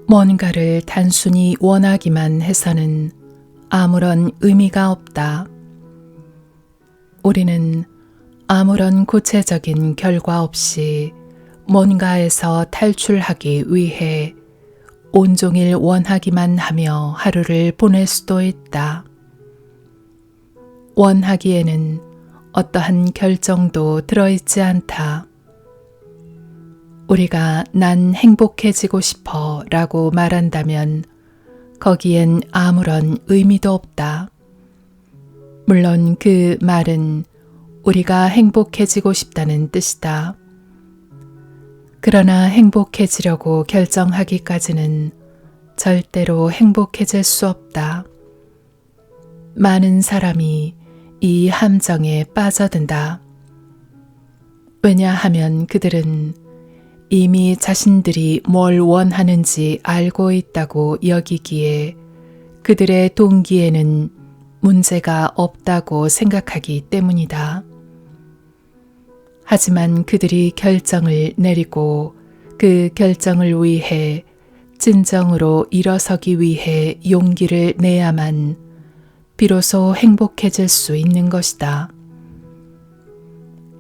뭔가를 단순히 원하기만 해서는 아무런 의미가 없다. 우리는 아무런 구체적인 결과 없이 뭔가에서 탈출하기 위해 온종일 원하기만 하며 하루를 보낼 수도 있다. 원하기에는 어떠한 결정도 들어있지 않다. 우리가 난 행복해지고 싶어 라고 말한다면 거기엔 아무런 의미도 없다. 물론 그 말은 우리가 행복해지고 싶다는 뜻이다. 그러나 행복해지려고 결정하기까지는 절대로 행복해질 수 없다. 많은 사람이 이 함정에 빠져든다. 왜냐하면 그들은 이미 자신들이 뭘 원하는지 알고 있다고 여기기에 그들의 동기에는 문제가 없다고 생각하기 때문이다. 하지만 그들이 결정을 내리고 그 결정을 위해 진정으로 일어서기 위해 용기를 내야만 비로소 행복해질 수 있는 것이다.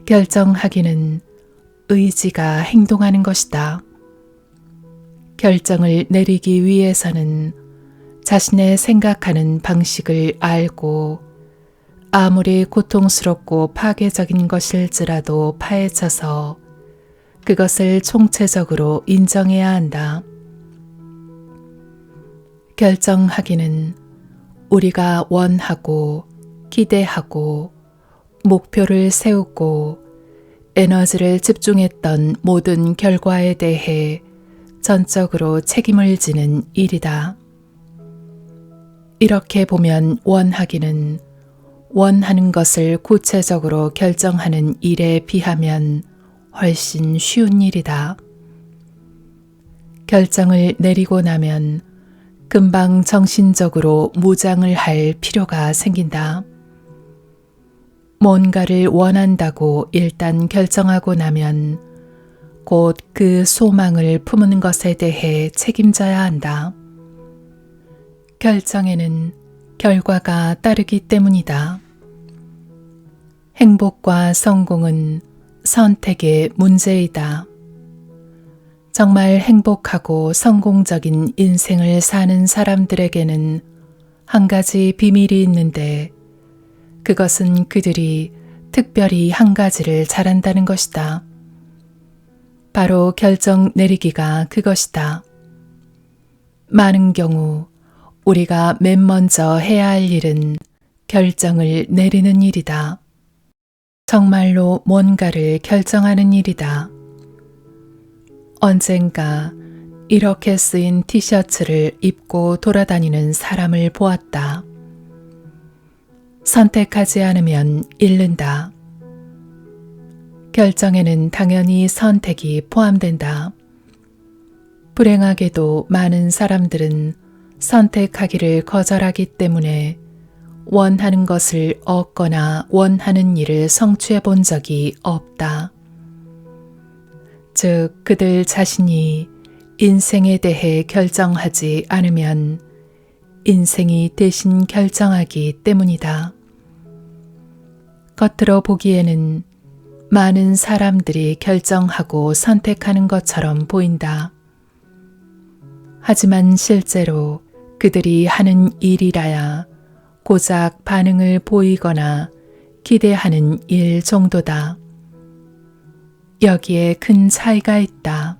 결정하기는 의지가 행동하는 것이다. 결정을 내리기 위해서는 자신의 생각하는 방식을 알고 아무리 고통스럽고 파괴적인 것일지라도 파헤쳐서 그것을 총체적으로 인정해야 한다. 결정하기는 우리가 원하고 기대하고 목표를 세우고 에너지를 집중했던 모든 결과에 대해 전적으로 책임을 지는 일이다. 이렇게 보면 원하기는 원하는 것을 구체적으로 결정하는 일에 비하면 훨씬 쉬운 일이다. 결정을 내리고 나면 금방 정신적으로 무장을 할 필요가 생긴다. 뭔가를 원한다고 일단 결정하고 나면 곧 그 소망을 품은 것에 대해 책임져야 한다. 결정에는 결과가 따르기 때문이다. 행복과 성공은 선택의 문제이다. 정말 행복하고 성공적인 인생을 사는 사람들에게는 한 가지 비밀이 있는데 그것은 그들이 특별히 한 가지를 잘한다는 것이다. 바로 결정 내리기가 그것이다. 많은 경우 우리가 맨 먼저 해야 할 일은 결정을 내리는 일이다. 정말로 뭔가를 결정하는 일이다. 언젠가 이렇게 쓰인 티셔츠를 입고 돌아다니는 사람을 보았다. 선택하지 않으면 잃는다. 결정에는 당연히 선택이 포함된다. 불행하게도 많은 사람들은 선택하기를 거절하기 때문에 원하는 것을 얻거나 원하는 일을 성취해 본 적이 없다. 즉, 그들 자신이 인생에 대해 결정하지 않으면 인생이 대신 결정하기 때문이다. 겉으로 보기에는 많은 사람들이 결정하고 선택하는 것처럼 보인다. 하지만 실제로 그들이 하는 일이라야 고작 반응을 보이거나 기대하는 일 정도다. 여기에 큰 차이가 있다.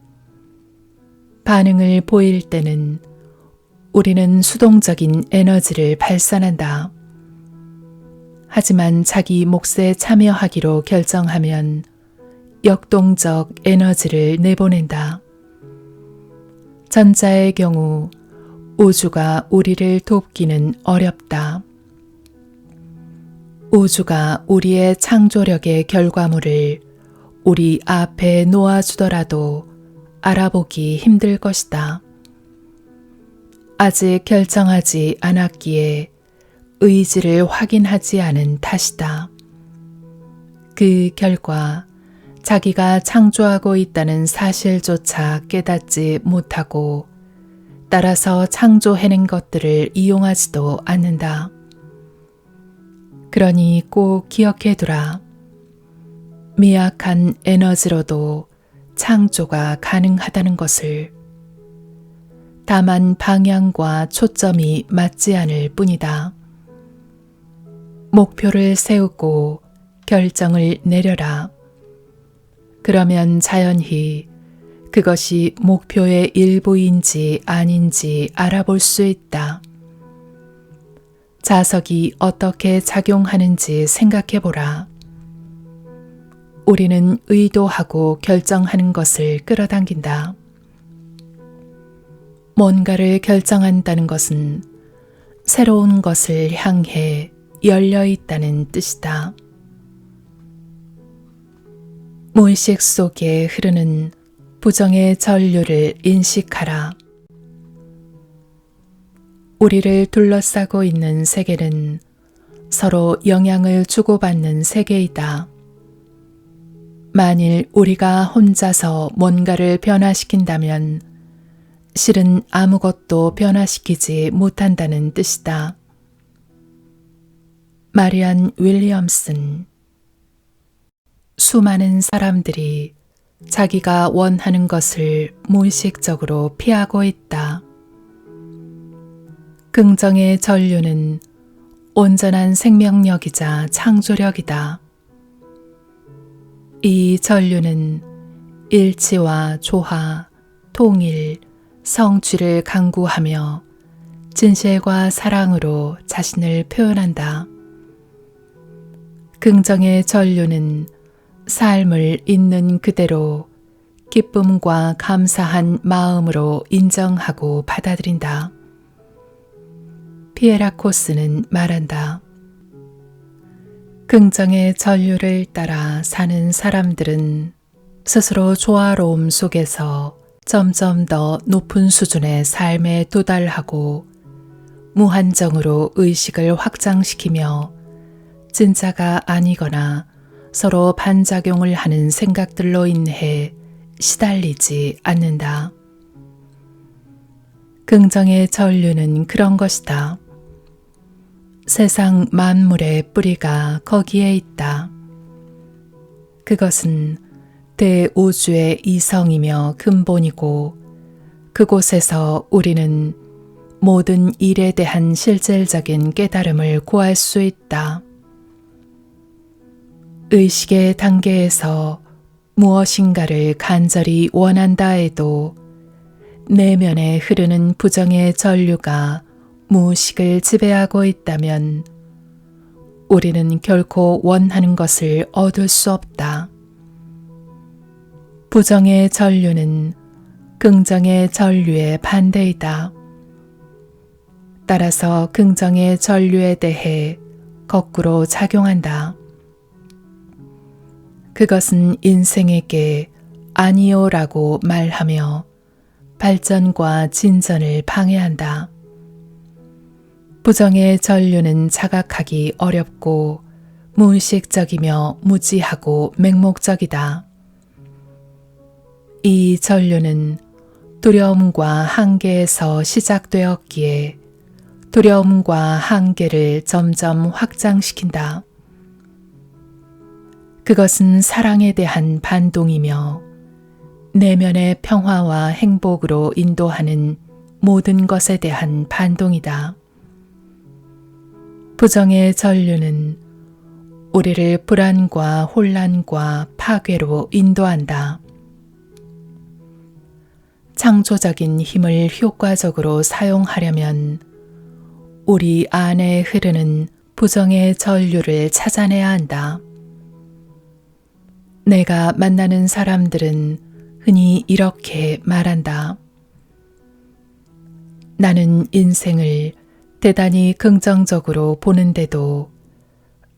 반응을 보일 때는 우리는 수동적인 에너지를 발산한다. 하지만 자기 몫에 참여하기로 결정하면 역동적 에너지를 내보낸다. 전자의 경우 우주가 우리를 돕기는 어렵다. 우주가 우리의 창조력의 결과물을 우리 앞에 놓아주더라도 알아보기 힘들 것이다. 아직 결정하지 않았기에 의지를 확인하지 않은 탓이다. 그 결과 자기가 창조하고 있다는 사실조차 깨닫지 못하고 따라서 창조해낸 것들을 이용하지도 않는다. 그러니 꼭 기억해두라. 미약한 에너지로도 창조가 가능하다는 것을. 다만 방향과 초점이 맞지 않을 뿐이다. 목표를 세우고 결정을 내려라. 그러면 자연히 그것이 목표의 일부인지 아닌지 알아볼 수 있다. 자석이 어떻게 작용하는지 생각해보라. 우리는 의도하고 결정하는 것을 끌어당긴다. 뭔가를 결정한다는 것은 새로운 것을 향해 열려 있다는 뜻이다. 무의식 속에 흐르는 부정의 전류를 인식하라. 우리를 둘러싸고 있는 세계는 서로 영향을 주고받는 세계이다. 만일 우리가 혼자서 뭔가를 변화시킨다면 실은 아무것도 변화시키지 못한다는 뜻이다. 마리안 윌리엄슨. 수많은 사람들이 자기가 원하는 것을 무의식적으로 피하고 있다. 긍정의 전류는 온전한 생명력이자 창조력이다. 이 전류는 일치와 조화, 통일, 성취를 강구하며 진실과 사랑으로 자신을 표현한다. 긍정의 전류는 삶을 있는 그대로 기쁨과 감사한 마음으로 인정하고 받아들인다. 피에라 코스는 말한다. 긍정의 전류를 따라 사는 사람들은 스스로 조화로움 속에서 점점 더 높은 수준의 삶에 도달하고 무한정으로 의식을 확장시키며 진짜가 아니거나 서로 반작용을 하는 생각들로 인해 시달리지 않는다. 긍정의 전류는 그런 것이다. 세상 만물의 뿌리가 거기에 있다. 그것은 대우주의 이성이며 근본이고 그곳에서 우리는 모든 일에 대한 실질적인 깨달음을 구할 수 있다. 의식의 단계에서 무엇인가를 간절히 원한다 해도 내면에 흐르는 부정의 전류가 무의식을 지배하고 있다면 우리는 결코 원하는 것을 얻을 수 없다. 부정의 전류는 긍정의 전류의 반대이다. 따라서 긍정의 전류에 대해 거꾸로 작용한다. 그것은 인생에게 아니요라고 말하며 발전과 진전을 방해한다. 부정의 전류는 자각하기 어렵고 무의식적이며 무지하고 맹목적이다. 이 전류는 두려움과 한계에서 시작되었기에 두려움과 한계를 점점 확장시킨다. 그것은 사랑에 대한 반동이며 내면의 평화와 행복으로 인도하는 모든 것에 대한 반동이다. 부정의 전류는 우리를 불안과 혼란과 파괴로 인도한다. 창조적인 힘을 효과적으로 사용하려면 우리 안에 흐르는 부정의 전류를 찾아내야 한다. 내가 만나는 사람들은 흔히 이렇게 말한다. 나는 인생을 대단히 긍정적으로 보는데도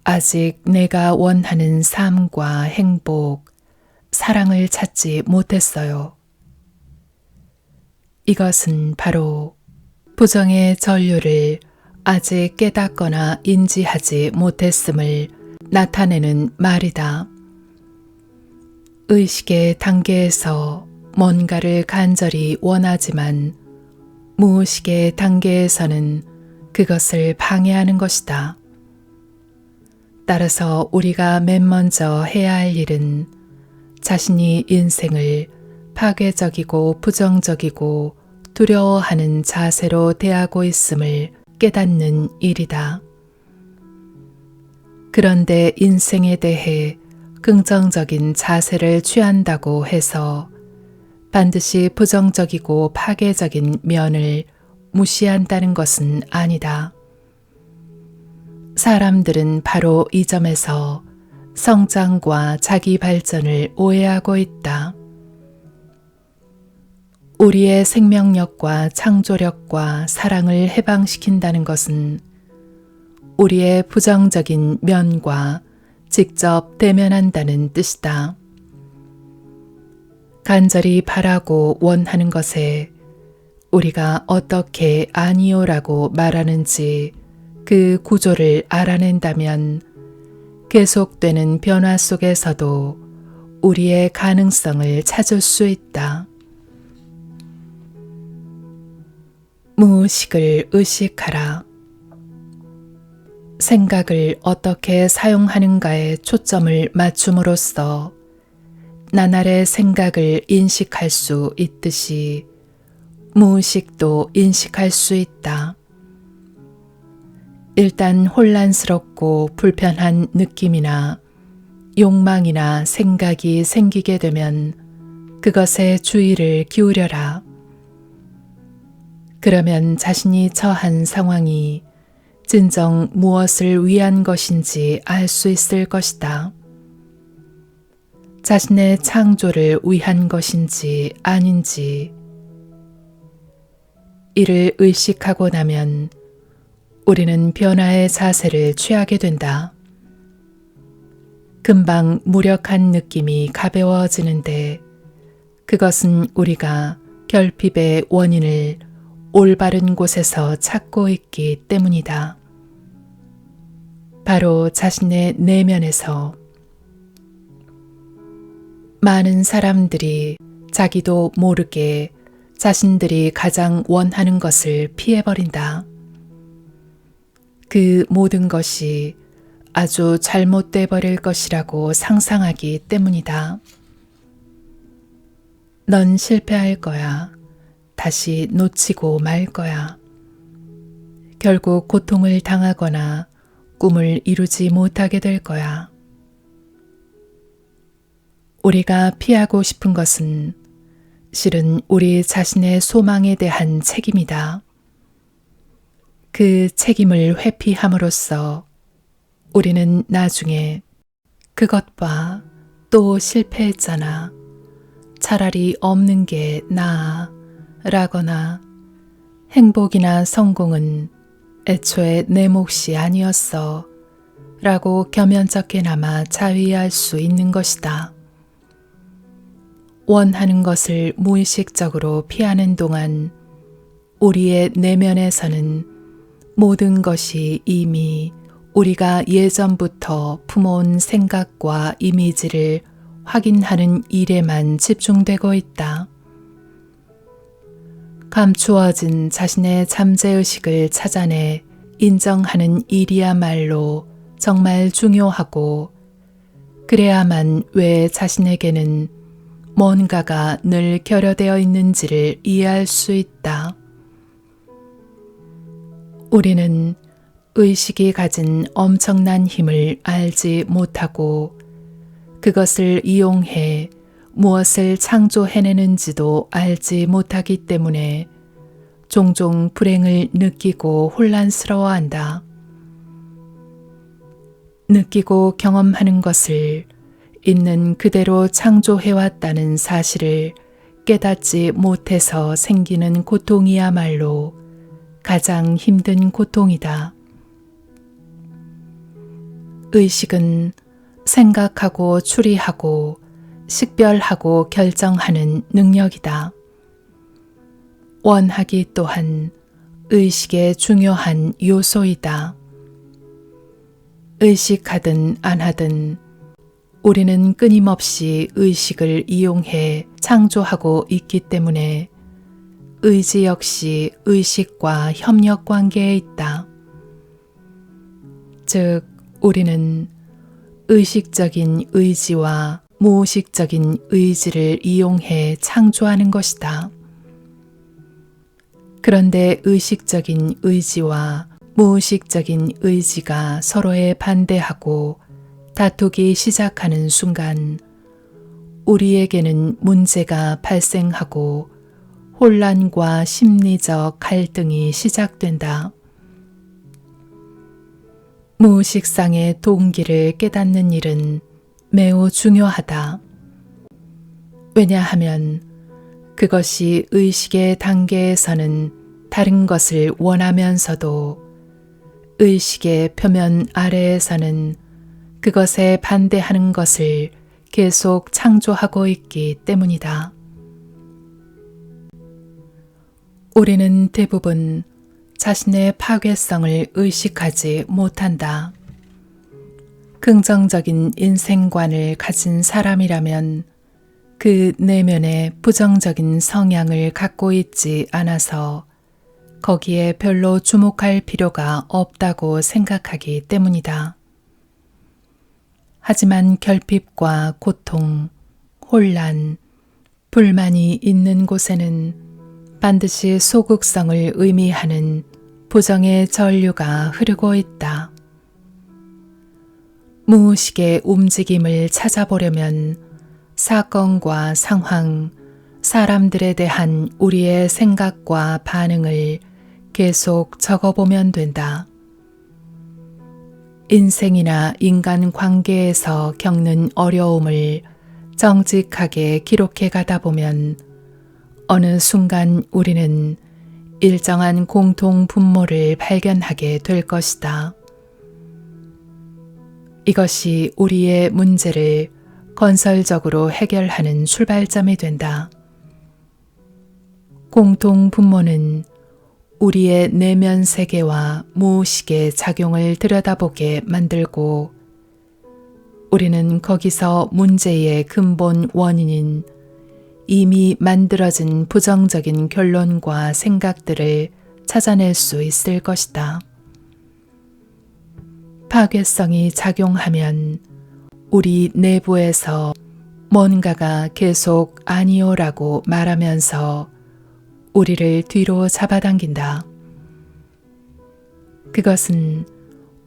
아직 내가 원하는 삶과 행복, 사랑을 찾지 못했어요. 이것은 바로 부정의 전류를 아직 깨닫거나 인지하지 못했음을 나타내는 말이다. 의식의 단계에서 뭔가를 간절히 원하지만 무의식의 단계에서는 그것을 방해하는 것이다. 따라서 우리가 맨 먼저 해야 할 일은 자신이 인생을 파괴적이고 부정적이고 두려워하는 자세로 대하고 있음을 깨닫는 일이다. 그런데 인생에 대해 긍정적인 자세를 취한다고 해서 반드시 부정적이고 파괴적인 면을 무시한다는 것은 아니다. 사람들은 바로 이 점에서 성장과 자기 발전을 오해하고 있다. 우리의 생명력과 창조력과 사랑을 해방시킨다는 것은 우리의 부정적인 면과 직접 대면한다는 뜻이다. 간절히 바라고 원하는 것에 우리가 어떻게 아니요라고 말하는지 그 구조를 알아낸다면 계속되는 변화 속에서도 우리의 가능성을 찾을 수 있다. 무의식을 의식하라. 생각을 어떻게 사용하는가에 초점을 맞춤으로써 나날의 생각을 인식할 수 있듯이 무의식도 인식할 수 있다. 일단 혼란스럽고 불편한 느낌이나 욕망이나 생각이 생기게 되면 그것에 주의를 기울여라. 그러면 자신이 처한 상황이 진정 무엇을 위한 것인지 알 수 있을 것이다. 자신의 창조를 위한 것인지 아닌지. 이를 의식하고 나면 우리는 변화의 자세를 취하게 된다. 금방 무력한 느낌이 가벼워지는데 그것은 우리가 결핍의 원인을 올바른 곳에서 찾고 있기 때문이다. 바로 자신의 내면에서. 많은 사람들이 자기도 모르게 자신들이 가장 원하는 것을 피해버린다. 그 모든 것이 아주 잘못돼 버릴 것이라고 상상하기 때문이다. 넌 실패할 거야. 다시 놓치고 말 거야. 결국 고통을 당하거나 꿈을 이루지 못하게 될 거야. 우리가 피하고 싶은 것은 실은 우리 자신의 소망에 대한 책임이다. 그 책임을 회피함으로써 우리는 나중에 그것 봐, 또 실패했잖아. 차라리 없는 게 나아. 라거나 행복이나 성공은 애초에 내 몫이 아니었어. 라고 겸연쩍게나마 자위할 수 있는 것이다. 원하는 것을 무의식적으로 피하는 동안 우리의 내면에서는 모든 것이 이미 우리가 예전부터 품어온 생각과 이미지를 확인하는 일에만 집중되고 있다. 감추어진 자신의 잠재의식을 찾아내 인정하는 일이야말로 정말 중요하고 그래야만 왜 자신에게는 뭔가가 늘 결여되어 있는지를 이해할 수 있다. 우리는 의식이 가진 엄청난 힘을 알지 못하고 그것을 이용해 무엇을 창조해내는지도 알지 못하기 때문에 종종 불행을 느끼고 혼란스러워한다. 느끼고 경험하는 것을 있는 그대로 창조해왔다는 사실을 깨닫지 못해서 생기는 고통이야말로 가장 힘든 고통이다. 의식은 생각하고 추리하고 식별하고 결정하는 능력이다. 원하기 또한 의식의 중요한 요소이다. 의식하든 안 하든 우리는 끊임없이 의식을 이용해 창조하고 있기 때문에 의지 역시 의식과 협력 관계에 있다. 즉, 우리는 의식적인 의지와 무의식적인 의지를 이용해 창조하는 것이다. 그런데 의식적인 의지와 무의식적인 의지가 서로에 반대하고 다투기 시작하는 순간 우리에게는 문제가 발생하고 혼란과 심리적 갈등이 시작된다. 무의식상의 동기를 깨닫는 일은 매우 중요하다. 왜냐하면 그것이 의식의 단계에서는 다른 것을 원하면서도 의식의 표면 아래에서는 그것에 반대하는 것을 계속 창조하고 있기 때문이다. 우리는 대부분 자신의 파괴성을 의식하지 못한다. 긍정적인 인생관을 가진 사람이라면 그 내면에 부정적인 성향을 갖고 있지 않아서 거기에 별로 주목할 필요가 없다고 생각하기 때문이다. 하지만 결핍과 고통, 혼란, 불만이 있는 곳에는 반드시 소극성을 의미하는 부정의 전류가 흐르고 있다. 무의식의 움직임을 찾아보려면 사건과 상황, 사람들에 대한 우리의 생각과 반응을 계속 적어보면 된다. 인생이나 인간 관계에서 겪는 어려움을 정직하게 기록해 가다 보면 어느 순간 우리는 일정한 공통 분모를 발견하게 될 것이다. 이것이 우리의 문제를 건설적으로 해결하는 출발점이 된다. 공통 분모는 우리의 내면 세계와 무의식의 작용을 들여다보게 만들고 우리는 거기서 문제의 근본 원인인 이미 만들어진 부정적인 결론과 생각들을 찾아낼 수 있을 것이다. 파괴성이 작용하면 우리 내부에서 뭔가가 계속 아니오라고 말하면서 우리를 뒤로 잡아당긴다. 그것은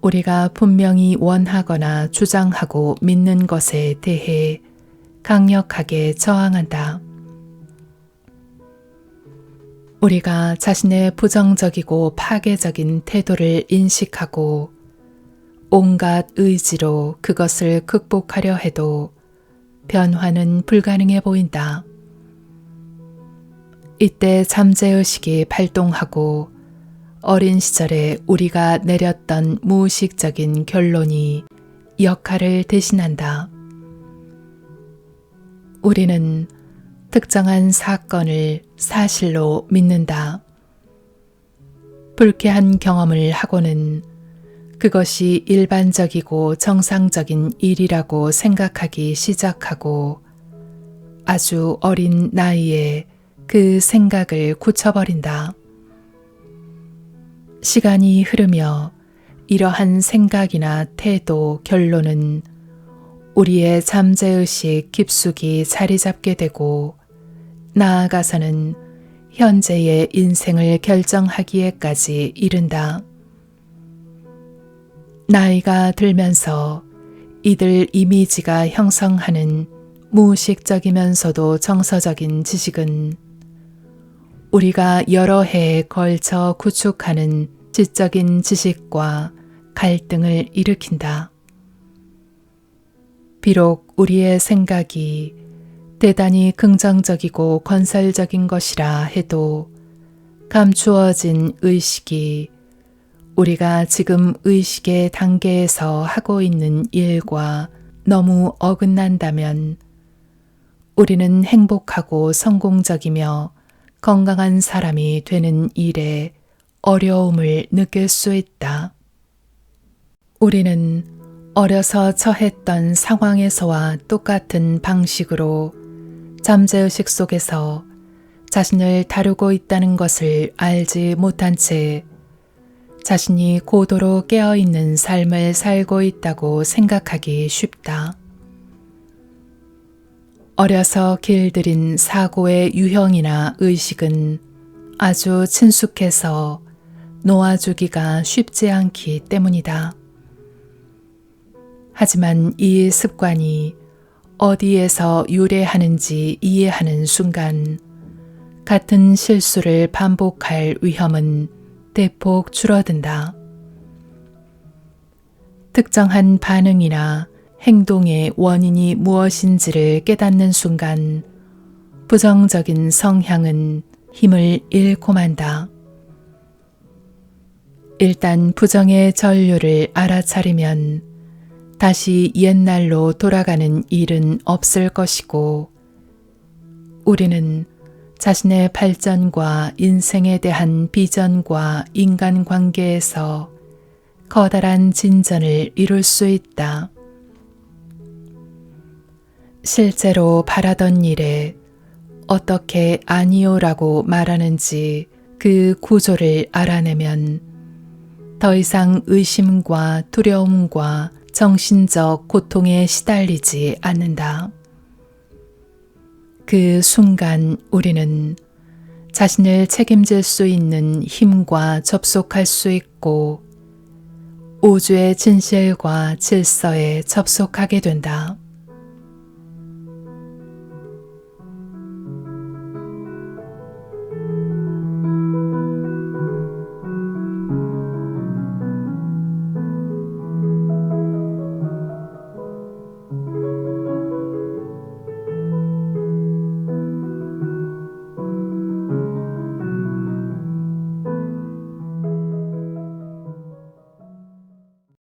우리가 분명히 원하거나 주장하고 믿는 것에 대해 강력하게 저항한다. 우리가 자신의 부정적이고 파괴적인 태도를 인식하고 온갖 의지로 그것을 극복하려 해도 변화는 불가능해 보인다. 이때 잠재의식이 발동하고 어린 시절에 우리가 내렸던 무의식적인 결론이 역할을 대신한다. 우리는 특정한 사건을 사실로 믿는다. 불쾌한 경험을 하고는 그것이 일반적이고 정상적인 일이라고 생각하기 시작하고 아주 어린 나이에 그 생각을 굳혀버린다. 시간이 흐르며 이러한 생각이나 태도, 결론은 우리의 잠재의식 깊숙이 자리 잡게 되고 나아가서는 현재의 인생을 결정하기에까지 이른다. 나이가 들면서 이들 이미지가 형성하는 무의식적이면서도 정서적인 지식은 우리가 여러 해에 걸쳐 구축하는 지적인 지식과 갈등을 일으킨다. 비록 우리의 생각이 대단히 긍정적이고 건설적인 것이라 해도 감추어진 의식이 우리가 지금 의식의 단계에서 하고 있는 일과 너무 어긋난다면 우리는 행복하고 성공적이며 건강한 사람이 되는 일에 어려움을 느낄 수 있다. 우리는 어려서 처했던 상황에서와 똑같은 방식으로 잠재의식 속에서 자신을 다루고 있다는 것을 알지 못한 채 자신이 고도로 깨어있는 삶을 살고 있다고 생각하기 쉽다. 어려서 길들인 사고의 유형이나 의식은 아주 친숙해서 놓아주기가 쉽지 않기 때문이다. 하지만 이 습관이 어디에서 유래하는지 이해하는 순간 같은 실수를 반복할 위험은 대폭 줄어든다. 특정한 반응이나 행동의 원인이 무엇인지를 깨닫는 순간 부정적인 성향은 힘을 잃고 만다. 일단 부정의 전류를 알아차리면 다시 옛날로 돌아가는 일은 없을 것이고 우리는 자신의 발전과 인생에 대한 비전과 인간관계에서 커다란 진전을 이룰 수 있다. 실제로 바라던 일에 어떻게 아니요라고 말하는지 그 구조를 알아내면 더 이상 의심과 두려움과 정신적 고통에 시달리지 않는다. 그 순간 우리는 자신을 책임질 수 있는 힘과 접속할 수 있고 우주의 진실과 질서에 접속하게 된다.